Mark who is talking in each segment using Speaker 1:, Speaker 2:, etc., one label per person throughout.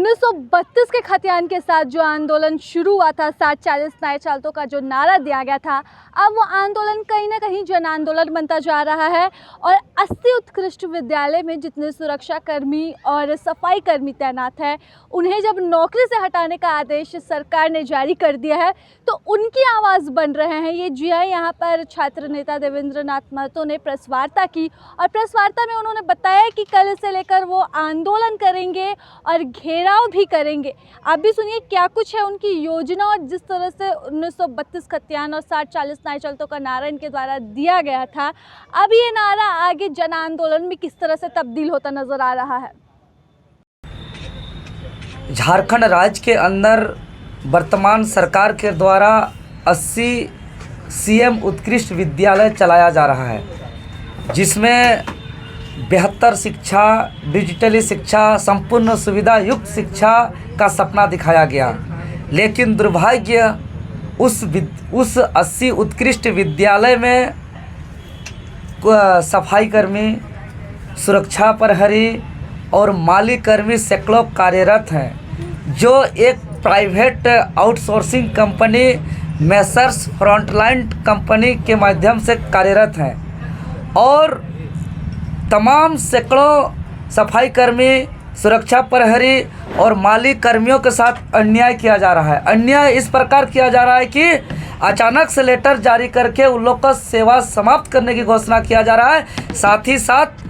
Speaker 1: 1932 के खतियान के साथ जो आंदोलन शुरू हुआ था, 60-40 नए चालतों का जो नारा दिया गया था, अब वो आंदोलन कहीं ना कहीं जन आंदोलन बनता जा रहा है। और 80 उत्कृष्ट विद्यालय में जितने सुरक्षा कर्मी और सफाई कर्मी तैनात हैं, उन्हें जब नौकरी से हटाने का आदेश सरकार ने जारी कर दिया है, तो उनकी आवाज़ बन रहे हैं ये। जी हाँ, यहाँ पर छात्र नेता देवेंद्र नाथ महतो ने प्रेस वार्ता की और प्रेस वार्ता में उन्होंने बताया कि कल से लेकर वो आंदोलन करेंगे और घेराव भी करेंगे। आप भी सुनिए क्या कुछ है उनकी योजना और जिस तरह से 1932 खतियान और 60-40 नए चालतों का नारा इनके द्वारा दिया गया था, अब ये नारा आगे जन आंदोलन में किस तरह से तब्दील होता नजर आ रहा है।
Speaker 2: झारखंड राज्य के अंदर वर्तमान सरकार के द्वारा 80 सीएम उत्कृष्ट विद्यालय चलाया जा रहा है, जिसमें बेहतर शिक्षा, डिजिटली शिक्षा, संपूर्ण सुविधा युक्त शिक्षा का सपना दिखाया गया। लेकिन दुर्भाग्य उस 80 उत्कृष्ट विद्यालय में सफाई कर्मी, सुरक्षा प्रहरी और माली कर्मी सैकड़ों कार्यरत हैं, जो एक private outsourcing company Messrs frontline company के माध्यम से कार्यरत हैं। और तमाम सैकड़ों सफाई कर्मी, सुरक्षा प्रहरी और माली कर्मियों के साथ अन्याय किया जा रहा है। अन्याय इस प्रकार किया जा रहा है कि अचानक से लेटर जारी करके उन लोग का सेवा समाप्त करने की घोषणा किया जा रहा है। साथ ही साथ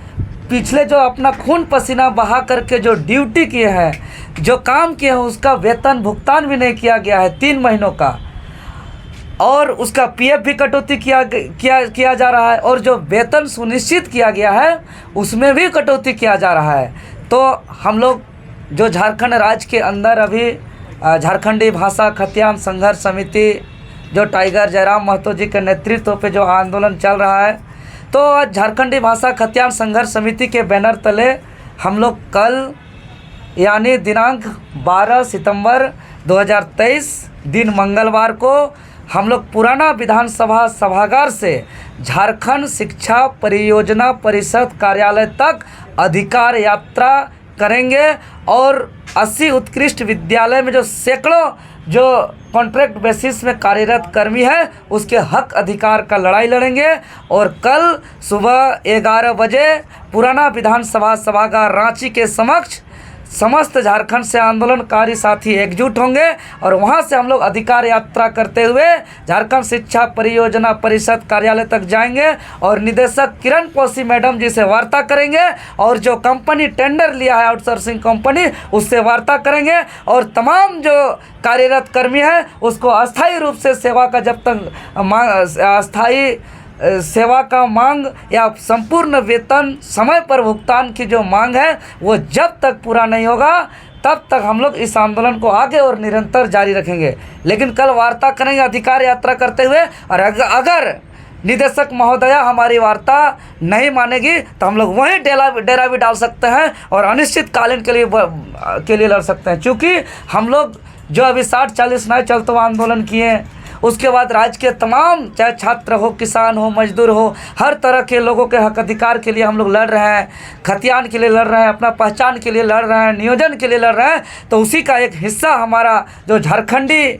Speaker 2: पिछले जो अपना खून पसीना बहा करके जो ड्यूटी किए हैं, जो काम किए हैं, उसका वेतन भुगतान भी नहीं किया गया है 3 महीनों का। और उसका पीएफ भी कटौती किया जा रहा है, और जो वेतन सुनिश्चित किया गया है उसमें भी कटौती किया जा रहा है। तो हम लोग जो झारखंड राज्य के अंदर अभी झारखंडी भाषा खतियान संघर्ष समिति, जो टाइगर जयराम महतो जी के नेतृत्व पे जो आंदोलन चल रहा है, तो आज झारखंडी भाषा खतियान संघर्ष समिति के बैनर तले हम लोग कल यानी दिनांक 12 सितंबर 2023 दिन मंगलवार को हम लोग पुराना विधानसभा सभागार से झारखंड शिक्षा परियोजना परिषद कार्यालय तक अधिकार यात्रा करेंगे। और 80 उत्कृष्ट विद्यालय में जो सैकड़ों जो कॉन्ट्रैक्ट बेसिस में कार्यरत कर्मी है, उसके हक अधिकार का लड़ाई लड़ेंगे। और कल सुबह 11 बजे पुराना विधानसभा सभागार रांची के समक्ष समस्त झारखंड से आंदोलनकारी साथी एकजुट होंगे और वहां से हम लोग अधिकार यात्रा करते हुए झारखंड शिक्षा परियोजना परिषद कार्यालय तक जाएंगे और निदेशक किरण पोसी मैडम जी से वार्ता करेंगे। और जो कंपनी टेंडर लिया है आउटसोर्सिंग कंपनी, उससे वार्ता करेंगे। और तमाम जो कार्यरत कर्मी हैं उसको अस्थायी रूप से सेवा का जब तक अस्थायी सेवा का मांग या संपूर्ण वेतन समय पर भुगतान की जो मांग है, वो जब तक पूरा नहीं होगा तब तक हम लोग इस आंदोलन को आगे और निरंतर जारी रखेंगे। लेकिन कल वार्ता करेंगे अधिकार यात्रा करते हुए, और अगर निदेशक महोदया हमारी वार्ता नहीं मानेगी तो हम लोग वहीं डेरा भी डाल सकते हैं और अनिश्चितकालीन के लिए लड़ सकते हैं। क्योंकि हम लोग जो अभी 60-40 नए चालतों आंदोलन किए, उसके बाद राज्य के तमाम, चाहे छात्र हो, किसान हो, मजदूर हो, हर तरह के लोगों के हक अधिकार के लिए हम लोग लड़ रहे हैं, खतियान के लिए लड़ रहे हैं, अपना पहचान के लिए लड़ रहे हैं, नियोजन के लिए लड़ रहे हैं। तो उसी का एक हिस्सा हमारा जो झारखंडी,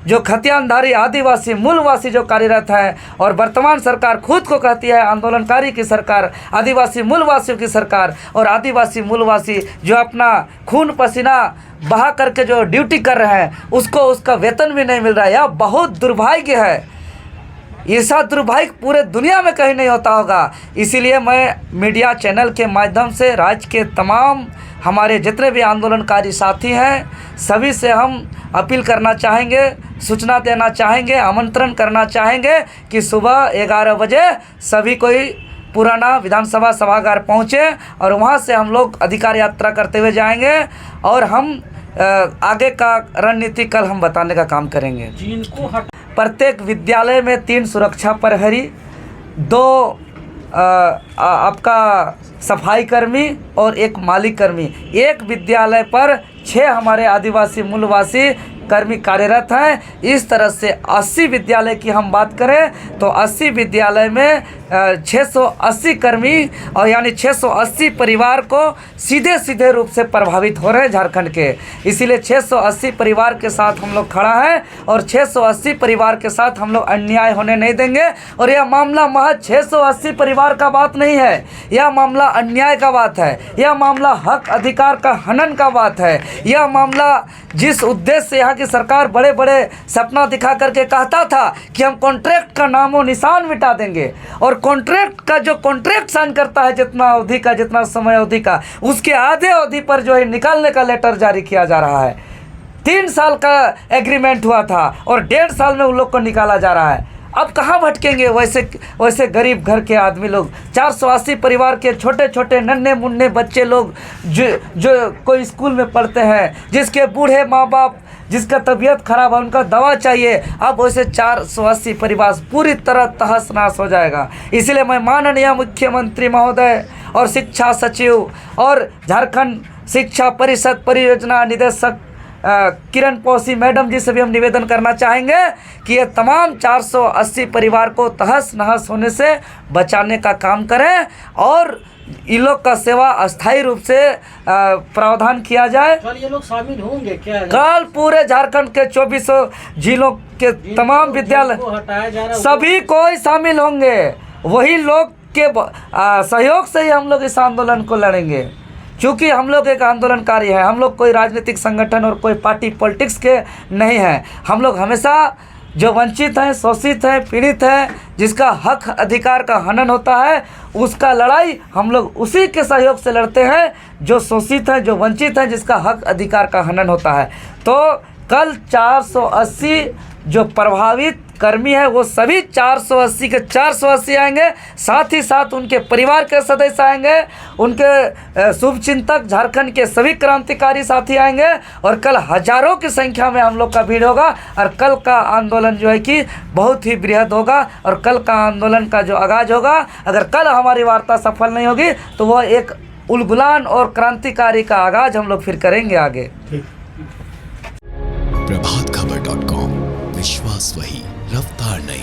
Speaker 2: जो खतियानधारी आदिवासी मूलवासी जो कार्यरत है, और वर्तमान सरकार खुद को कहती है आंदोलनकारी की सरकार, आदिवासी मूलवासियों की सरकार, और आदिवासी मूलवासी जो अपना खून पसीना बहा करके जो ड्यूटी कर रहे हैं, उसको उसका वेतन भी नहीं मिल रहा है। यह बहुत दुर्भाग्य है। ऐसा दुर्भाग्य पूरे दुनिया में कहीं नहीं होता होगा। इसीलिए मैं मीडिया चैनल के माध्यम से राज्य के तमाम हमारे जितने भी आंदोलनकारी साथी हैं, सभी से हम अपील करना चाहेंगे, सूचना देना चाहेंगे, आमंत्रण करना चाहेंगे कि सुबह 11 बजे सभी कोई पुराना विधानसभा सभागार पहुँचे और वहाँ से हम लोग अधिकार यात्रा करते हुए जाएंगे। और हम आगे का रणनीति कल हम बताने का काम करेंगे। प्रत्येक विद्यालय में 3 सुरक्षा प्रहरी, 2 आपका सफाई कर्मी और 1 माली कर्मी। एक विद्यालय पर 6 हमारे आदिवासी मूलवासी कर्मी कार्यरत हैं। इस तरह से 80 विद्यालय की हम बात करें तो 80 विद्यालय में 680 कर्मी और यानी 680 परिवार को सीधे सीधे रूप से प्रभावित हो रहे हैं झारखंड के। इसीलिए 680 परिवार के साथ हम लोग खड़ा है और 680 परिवार के साथ हम लोग अन्याय होने नहीं देंगे। और यह मामला महज 680 परिवार का बात नहीं है, यह मामला अन्याय का बात है, यह मामला हक अधिकार का हनन का बात है। यह मामला जिस उद्देश्य से यहाँ की सरकार बड़े बड़े सपना दिखा करके कहता था कि हम कॉन्ट्रैक्ट का नामो निशान मिटा देंगे, और कॉन्ट्रैक्ट का जो कॉन्ट्रैक्ट साइन करता है जितना अवधि का, जितना समय अवधि का, उसके आधे अवधि पर जो है निकालने का लेटर जारी किया जा रहा है। 3 साल का एग्रीमेंट हुआ था और 1.5 साल में उन लोग को निकाला जा रहा है। अब कहाँ भटकेंगे वैसे गरीब घर के आदमी लोग, 480 परिवार के छोटे छोटे नन्हे मुन्ने बच्चे लोग जो कोई स्कूल में पढ़ते हैं, जिसके बूढ़े माँ बाप, जिसका तबीयत खराब है, उनका दवा चाहिए। अब वैसे 480 परिवार पूरी तरह तहस नहस हो जाएगा। इसलिए मैं माननीय मुख्यमंत्री महोदय और शिक्षा सचिव और झारखंड शिक्षा परिषद परियोजना निदेशक किरण पौसी मैडम जी से भी हम निवेदन करना चाहेंगे कि ये तमाम 480 परिवार को तहस नहस होने से बचाने का काम करें और इन लोग का सेवा अस्थायी रूप से प्रावधान किया जाए।
Speaker 3: कल ये लोग शामिल होंगे क्या?
Speaker 2: कल पूरे झारखंड के 2400 जिलों के तमाम विद्यालय
Speaker 3: हटाया जा रहा है,
Speaker 2: सभी कोई शामिल होंगे। वही लोग के सहयोग से ही हम लोग इस आंदोलन को लड़ेंगे, क्योंकि हम लोग एक आंदोलनकारी है। हम लोग कोई राजनीतिक संगठन और कोई पार्टी पॉलिटिक्स के नहीं हैं। हम लोग हमेशा जो वंचित हैं, शोषित हैं, पीड़ित हैं, जिसका हक अधिकार का हनन होता है, उसका लड़ाई हम लोग उसी के सहयोग से लड़ते हैं जो शोषित हैं, जो वंचित हैं, जिसका हक अधिकार का हनन होता है। तो कल 480 जो प्रभावित कर्मी है वो सभी 480 के 480 आएंगे, साथ ही साथ उनके परिवार के सदस्य आएंगे, उनके शुभचिंतक झारखंड के सभी क्रांतिकारी साथी आएंगे और कल हजारों की संख्या में हम लोग का भीड़ होगा। और कल का आंदोलन जो है कि बहुत ही बृहद होगा और कल का आंदोलन का जो आगाज होगा, अगर कल हमारी वार्ता सफल नहीं होगी तो वह एक उलगुलान और क्रांतिकारी का आगाज हम लोग फिर करेंगे आगे।
Speaker 4: प्रभातखबर.com, विश्वास वही, रफ्तार नहीं।